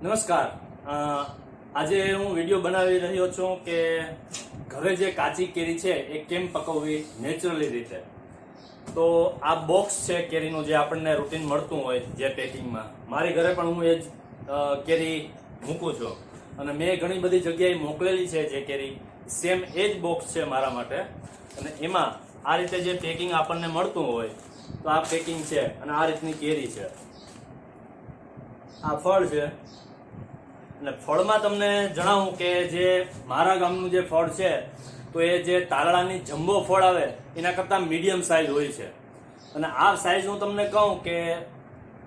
નમસ્કાર. આજે હું વિડીયો બનાવી રહ્યો છું કે ઘરે જે કાચી કેરી છે એ કેમ પકવવી નેચરલી રીતે. તો આ બોક્સ છે કેરીનું જે આપણને રૂટીન મળતું હોય જે પેકિંગમાં. મારી ઘરે પણ હું એ જ કેરી મૂકું છું અને મેં ઘણી બધી જગ્યાએ મોકલેલી છે જે કેરી સેમ એ જ બોક્સ છે મારા માટે. અને એમાં આ રીતે જે પેકિંગ આપણને મળતું હોય તો આ પેકિંગ છે અને આ રીતની કેરી છે. આ ફળ છે અને ફળમાં તમને જણાવું કે જે મારા ગામનું જે ફળ છે તો એ જે તારડાની જમ્બો ફળ આવે એના કરતાં મીડિયમ સાઇઝ હોય છે. અને આ સાઇઝ હું તમને કહું કે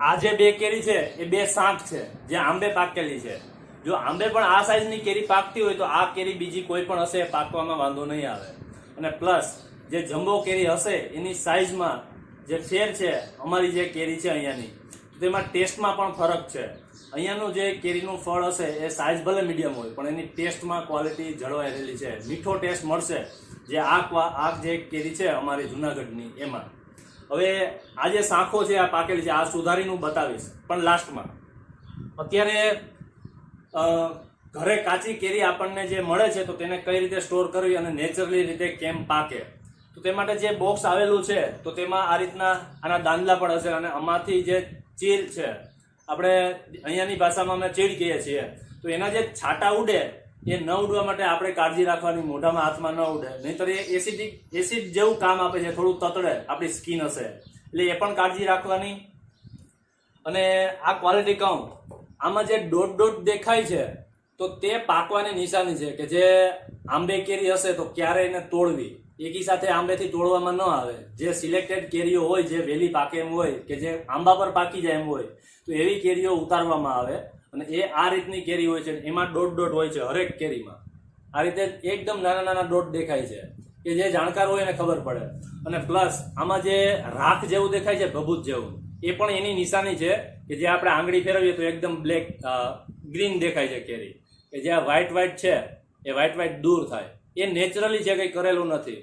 આ જે બે કેરી છે એ બે શાંખ છે જે આંબે પાકેલી છે. જો આંબે પણ આ સાઇઝની કેરી પાકતી હોય તો આ કેરી બીજી કોઈ પણ હશે પાકવામાં વાંધો નહીં આવે. અને પ્લસ જે જમ્બો કેરી હશે એની સાઇઝમાં જે ફેર છે અમારી જે કેરી છે અહીંયાની તેમાં ટેસ્ટમાં પણ ફરક છે. અહીંયાનું જે કેરીનું ફળ હશે એ સાઇઝ ભલે મીડિયમ હોય પણ એની ટેસ્ટમાં ક્વોલિટી જળવાઈ રહેલી છે. મીઠો ટેસ્ટ મળશે જે આ જે કેરી છે અમારી જુનાગઢની એમાં. હવે આ જે શાંખો છે આ પાકેલી છે આ સુધારીનું બતાવીશ પણ લાસ્ટમાં. અત્યારે ઘરે કાચી કેરી આપણને જે મળે છે તો તેને કઈ રીતે સ્ટોર કરવી અને નેચરલી રીતે કેમ પાકે તો તે માટે જે બોક્સ આવેલું છે તો તેમાં આ રીતના આના દાંડલા પણ હશે અને આમાંથી જે ચીર છે આપણે અહીંયાની ભાષામાં અમે ચીડ કહીએ છીએ તો એના જે છાંટા ઉડે એ ન ઉડવા માટે આપણે કાળજી રાખવાની, મોઢામાં હાથમાં ન ઉડે, નહીંતર એ એસિડ જેવું કામ આપે છે, થોડું તતડે આપણી સ્કિન હશે એટલે એ પણ કાળજી રાખવાની. અને આ ક્વોલિટી કહું આમાં જે ડોટ દેખાય છે તો તે પાકવાની નિશાની છે કે જે આંબે કેરી હશે તો ક્યારે એને તોડવી, એકી સાથે આંબેથી તોડવામાં ન આવે. જે સિલેક્ટેડ કેરીઓ હોય જે વહેલી પાકે એમ હોય કે જે આંબા પર પાકી જાય એમ હોય તો એવી કેરીઓ ઉતારવામાં આવે. અને એ આ રીતની કેરી હોય છે એમાં ડોટ હોય છે હરેક કેરીમાં. આ રીતે એકદમ નાના નાના ડોટ દેખાય છે કે જે જાણકાર હોય એને ખબર પડે. અને પ્લસ આમાં જે રાખ જેવું દેખાય છે ભભૂત જેવું એ પણ એની નિશાની છે કે જે આપણે આંગળી ફેરવીએ તો એકદમ ગ્રીન દેખાય છે કેરી. કે જે આ વ્હાઈટ છે એ વ્હાઈટ દૂર થાય. એ નેચરલી છે, કંઈ કરેલું નથી.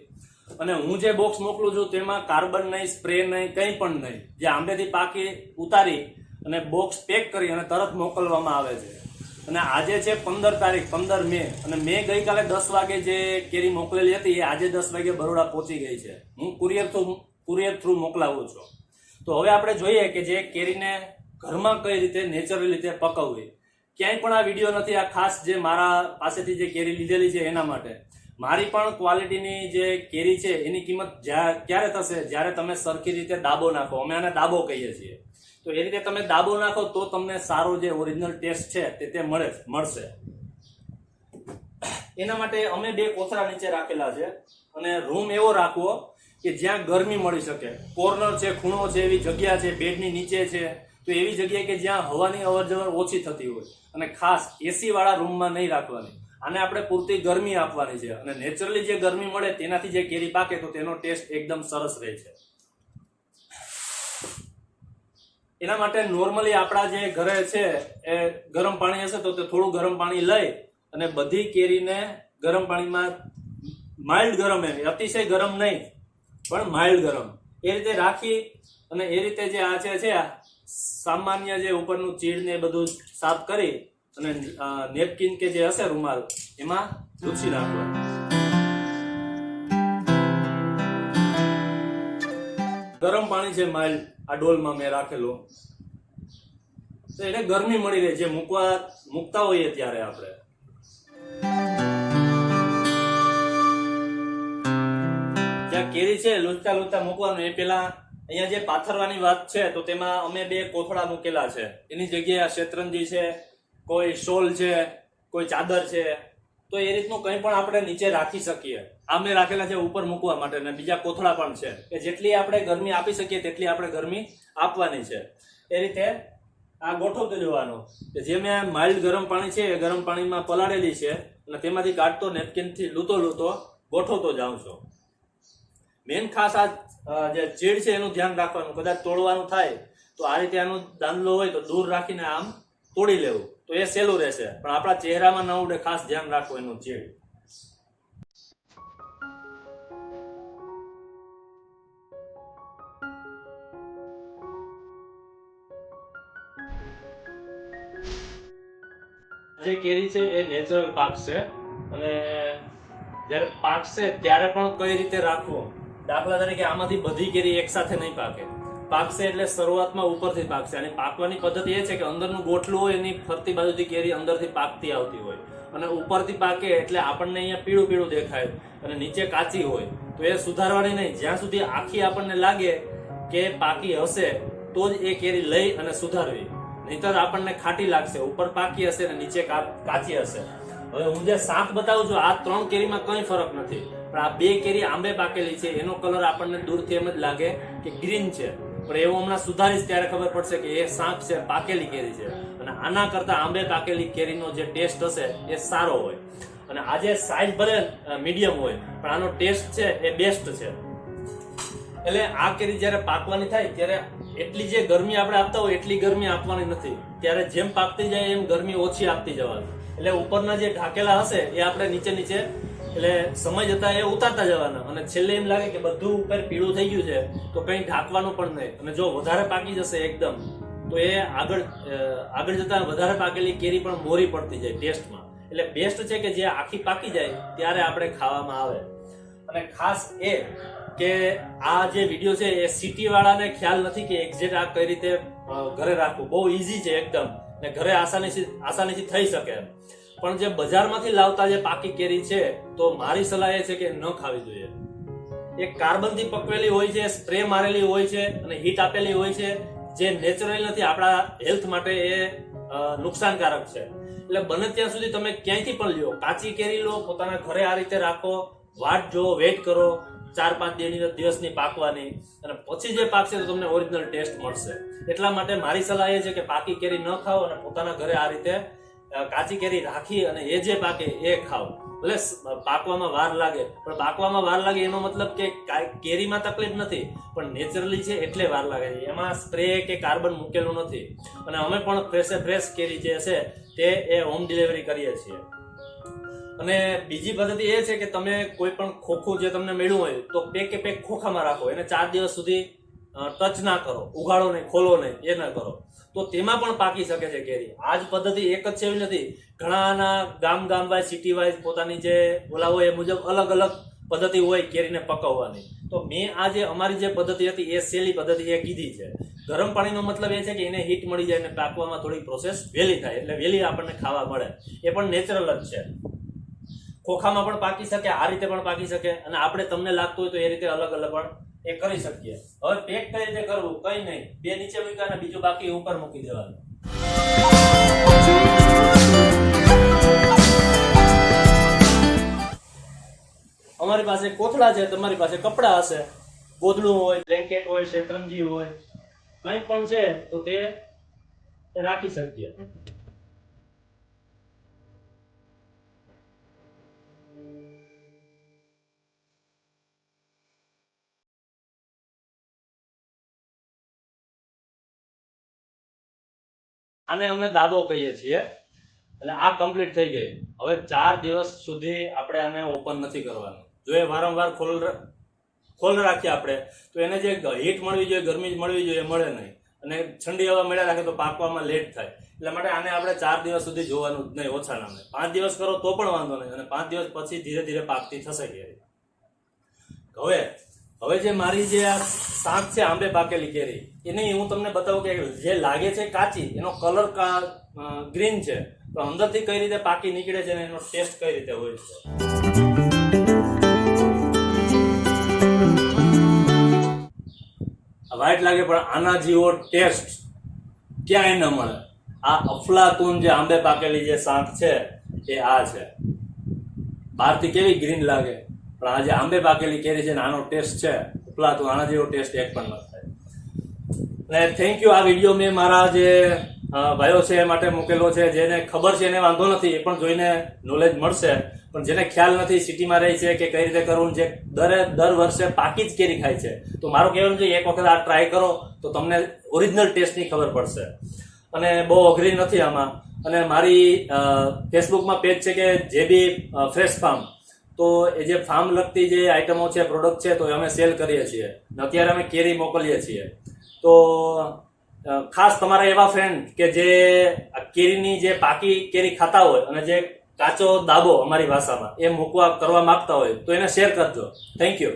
અને હું જે બોક્સ મોકલું છું તેમાં કાર્બન નહીં, સ્પ્રે નહીં, કંઈ પણ નહીં. જે આંબેથી પાકી ઉતારી અને બોક્સ પેક કરી અને તરત મોકલવામાં આવે છે. અને આજે છે 15 તારીખ 15 મે અને મેં ગઈકાલે 10 વાગે જે કેરી મોકલેલી હતી એ આજે 10 વાગે બરોડા પહોંચી ગઈ છે. હું કુરિયર થ્રુ મોકલાવું છું. તો હવે આપણે જોઈએ કે જે કેરીને ઘરમાં કઈ રીતે નેચરલ રીતે પકવવી. ક્યાંય પણ આ વિડીયો નથી, આ ખાસ જે મારા પાસેથી જે કેરી લીધેલી છે એના માટે. મારી પણ ક્વોલિટીની જે કેરી છે એની કિંમત ક્યારે થશે જ્યારે તમે સરખી રીતે દાબો નાખો. અમે આને દાબો કહીએ છીએ. તો એ રીતે તમે દાબો નાખો તો તમને સારો જે ઓરિજિનલ ટેસ્ટ છે તે મળશે. એના માટે અમે 2 કોથળા નીચે રાખેલા છે અને રૂમ એવો રાખવો કે જ્યાં ગરમી મળી શકે. કોર્નર છે, ખૂણો છે, એવી જગ્યા છે, બેડની નીચે છે તો એવી જગ્યાએ કે જ્યાં હવાની અવરજવર ઓછી થતી હોય. અને ખાસ એસી વાળા રૂમમાં નહીં રાખવાની. આને આપણે પૂરતી ગરમી આપવાની છે અને નેચરલી જે ગરમી મળે તેનાથી જે કેરી પાકે તો તેનો ટેસ્ટ એકદમ સરસ રહે છે. એના માટે નોર્મલી આપણા જે ઘરે છે એ ગરમ પાણી હશે તો તે થોડું ગરમ પાણી લઈ અને બધી કેરીને ગરમ પાણીમાં માઇલ્ડ ગરમ, એમ અતિશય ગરમ નહીં પણ માઇલ્ડ ગરમ, એ રીતે રાખી અને એ રીતે જે આ છે સામાન્ય જે ઉપરનું ચીડ ને બધું સાફ કરી અને નેપકિન કે જે હશે રૂમાલ એમાં લૂછી નાખવા. ગરમ પાણી છે માઇલ્ડ આ ડોલમાં મેં રાખેલું તો એને ગરમી મળી રહે છે મૂકતા હોઈએ ત્યારે. આપણે જ્યાં કેરી છે લૂછતા મૂકવાનું. એ પેલા અહીંયા જે પાથરવાની વાત છે તો તેમાં અમે 2 કોથળા મૂકેલા છે. એની જગ્યાએ શેતરંજી છે, કોઈ શોલ છે, કોઈ ચાદર છે તો એ રીતનું કંઈ પણ આપણે નીચે રાખી શકીએ. આ મેં રાખેલા છે ઉપર મૂકવા માટે અને બીજા કોથળા પણ છે કે જેટલી આપણે ગરમી આપી શકીએ તેટલી આપણે ગરમી આપવાની છે. એ રીતે આ ગોઠવતું જવાનું કે જે મેં માઇલ્ડ ગરમ પાણી છે એ ગરમ પાણીમાં પલાળેલી છે અને તેમાંથી કાઢતો નેપકિનથી લૂતો ગોઠવતો જાઉં છું. મેન ખાસ આ જે ચીડ છે એનું ધ્યાન રાખવાનું. કદાચ તોડવાનું થાય તો આ રીતે આનું દાંડલો હોય તો દૂર રાખીને આમ તોડી લેવું તો એ સહેલું રહેશે. પણ આપણા ચહેરામાં ન ઉડે, ખાસ ધ્યાન રાખવું એનું ચીડ. જે કેરી છે એ નેચરલ પાકશે અને જ્યારે પાકશે ત્યારે પણ કઈ રીતે રાખવો. દાખલા તરીકે આમાંથી બધી કેરી એકસાથે નહીં પાકશે એટલે શરૂઆતમાં ઉપરથી પાકશે અને પાકવાની પદ્ધતિ એ છે કે અંદરનું ગોઠલું હોય એની ફરતી બાજુથી કેરી અંદરથી પાકતી આવતી હોય અને ઉપરથી પાકે એટલે આપણને અહીંયા પીળું પીળું દેખાય અને નીચે કાચી હોય તો એ સુધારવાની નહીં. જ્યાં સુધી આખી આપણને લાગે કે પાકી હશે તો જ એ કેરી લઈ અને સુધારવી, નહીતર આપણને ખાટી લાગશે. ઉપર પાકી હશે અને નીચે કાચી હશે. હવે હું જે શાક બતાવું છું આ 3 કેરીમાં કંઈ ફરક નથી, પણ આ 2 કેરી આંબે પાકેલી છે એનો કલર આપણને દૂરથી એમ જ લાગે કે ગ્રીન છે, પણ એવું હમણાં સુધારીશ ત્યારે ખબર પડશે કે એ શાક છે, પાકેલી કેરી છે. અને આના કરતા આંબે પાકેલી કેરીનો જે ટેસ્ટ હશે એ સારો હોય. અને આજે સાઈઝ ભલે મીડિયમ હોય પણ આનો ટેસ્ટ છે એ બેસ્ટ છે. એટલે આ કેરી જ્યારે પાકવાની થાય ત્યારે એટલી જે ગરમી આપણે આપતા હોય એટલી ગરમી આપવાની નથી. ત્યારે જેમ પાકતી જાય એમ ગરમી ઓછી આપતી જવાની. એટલે ઉપરના જે ઢાકેલા હશે એ આપણે નીચે એટલે સમય જતા એ ઉતારતા જવાના અને છેલ્લે એમ લાગે કે બધું ઉપર પીળું થઈ ગયું છે તો કંઈ ઢાંકવાનું પણ નહીં. અને જો વધારે પાકી જશે એકદમ તો એ આગળ જતા વધારે પાકેલી કેરી પણ મોરી પડતી જાય ટેસ્ટમાં. એટલે બેસ્ટ છે કે જે આખી પાકી જાય ત્યારે આપણે ખાવામાં આવે. અને ખાસ એ કે આ જે વિડીયો છે એ સિટી વાળાને ખ્યાલ નથી કે એક્ઝેક્ટ આ કઈ રીતે ઘરે રાખવું. બહુ ઈઝી છે એકદમ ને ઘરે આસાનીથી થઈ શકે. પણ જે બજારમાંથી લાવતા જે પાકી કેરી છે તો મારી સલાહ એ છે કે ન ખાવી જોઈએ. એ કાર્બનથી પકવેલી હોય છે, સ્પ્રે મારેલી હોય છે અને હીટ આપેલી હોય છે, જે નેચરલ નથી. આપણા હેલ્થ માટે એ નુકસાનકારક છે. એટલે બને ત્યાં સુધી તમે ક્યાંયથી પણ લ્યો, કાચી કેરી લો, પોતાના ઘરે આ રીતે રાખો, વાટ જો વેઇટ કરો 4-5 દિવસની પાકવાની અને પછી જે પાકશે તો તમને ઓરિજિનલ ટેસ્ટ મળશે. એટલા માટે મારી સલાહ એ છે કે પાકી કેરી ન ખાઓ અને પોતાના ઘરે આ રીતે કાચી કેરી રાખી અને એ જે પાકે એ ખાઓ. ભલે પાકવામાં વાર લાગે, પણ પાકવામાં વાર લાગે એનો મતલબ કે કેરીમાં તકલીફ નથી, પણ નેચરલી છે એટલે વાર લાગે છે. એમાં સ્પ્રે કે કાર્બન મૂકેલું નથી. અને અમે પણ ફ્રેશ કેરી જે છે તે એ હોમ ડિલિવરી કરીએ છીએ. અને બીજી પદ્ધતિ એ છે કે તમે કોઈ પણ ખોખું જે તમને મળ્યું હોય તો પેક ખોખામાં રાખો, એને 4 દિવસ સુધી ટચ ના કરો, ઉગાડો નહીં, ખોલો નહીં, એ ના કરો તો તેમાં પણ પાકી શકે છે કેરી. આ જ પદ્ધતિ એક જ છે એવી નથી. ઘણાના ગામ વાઇઝ, સિટી વાઇઝ પોતાની જે બોલા હોય એ મુજબ અલગ અલગ પદ્ધતિ હોય કેરીને પકવવાની. તો મેં આ જે અમારી જે પદ્ધતિ હતી એ સહેલી પદ્ધતિ એ કીધી છે. ગરમ પાણીનો મતલબ એ છે કે એને હીટ મળી જાય અને પાકવામાં થોડી પ્રોસેસ વહેલી થાય, એટલે વહેલી આપણને ખાવા મળે. એ પણ નેચરલ જ છે. ખોખામાં પણ પાકી શકે, આ રીતે પણ પાકી શકે અને આપણે તમને લાગતું હોય તો એ રીતે અલગ અલગ પણ એ કરી શકીએ. હવે પેક કઈ રીતે કરવું, કઈ નહીં, 2 નીચે મૂક્યા અને બીજું બાકી ઉપર મૂકી દેવાનું. અમારી પાસે કોથળા છે, તમારી પાસે કપડા હશે, ગોદડું હોય, બ્લેન્કેટ હોય, શેતરંજી હોય, કંઈ પણ છે તો તે રાખી શકીએ. આને અમે દાબો કહીએ છીએ. એટલે આ કમ્પ્લીટ થઈ ગઈ. હવે 4 દિવસ સુધી આપણે આને ઓપન નથી કરવાનું. જો એ વારંવાર ખોલ રાખીએ આપણે તો એને જે હીટ મળવી જોઈએ, ગરમી મળવી જોઈએ, મળે નહીં અને ઠંડી હવા મળ્યા રાખે તો પાકવામાં લેટ થાય. એટલે માટે આને આપણે 4 દિવસ સુધી જોવાનું જ નહીં, ઓછા નામે 5 દિવસ કરો તો પણ વાંધો નહીં અને 5 દિવસ પછી ધીરે ધીરે પાકતી થશે કેરી. હવે જે મારી જે આ શાક છે આંબે પાકેલી કેરી, એની હું તમને બતાવું કે જે લાગે છે કાચી એનો કલર ગ્રીન છે, તો અંદરથી કઈ રીતે પાકી નીકળે છે અને એનો ટેસ્ટ કઈ રીતે હોય છે. વ્હાઈટ લાગે પણ આના જેવો ટેસ્ટ ક્યાંય ન મળે. આ અફલાતુન જે આંબે પાકેલી જે શાક છે એ આ છે. બહારથી કેવી ગ્રીન લાગે પણ આ જે આંબે પાકેલી કેરી છે ને આનો ટેસ્ટ છે અફલાતુન. આના જેવો ટેસ્ટ એક પણ ન થાય. અને થેન્ક યુ. આ વિડીયો મેં મારા જે ભાઈઓ છે એ માટે મૂકેલો છે. જેને ખબર છે એને વાંધો નથી, એ પણ જોઈને નોલેજ મળશે. પણ જેને ખ્યાલ નથી, સિટીમાં રહે છે કે કઈ રીતે કરવું, જે દર વર્ષે પાકી જ કેરી ખાય છે, તો મારું કહેવાનું છે એક વખત આ ટ્રાય કરો તો તમને ઓરિજિનલ ટેસ્ટની ખબર પડશે. અને બહુ અઘરી નથી આમાં. અને મારી ફેસબુકમાં પેજ છે કે જે બી ફ્રેશ ફાર્મ, તો એ જે ફાર્મ લગતી જે આઈટમો છે, પ્રોડક્ટ છે, તો અમે સેલ કરીએ છીએ. અત્યારે અમે કેરી મોકલીએ છીએ. તો ખાસ તમારા એવા ફ્રેન્ડ કે જે આ કેરીની જે પાકી કેરી ખાતા હોય અને જે કાચો દાબો અમારી ભાષામાં એ મૂકવા કરવા માંગતા હોય તો એને શેર કરજો. Thank you.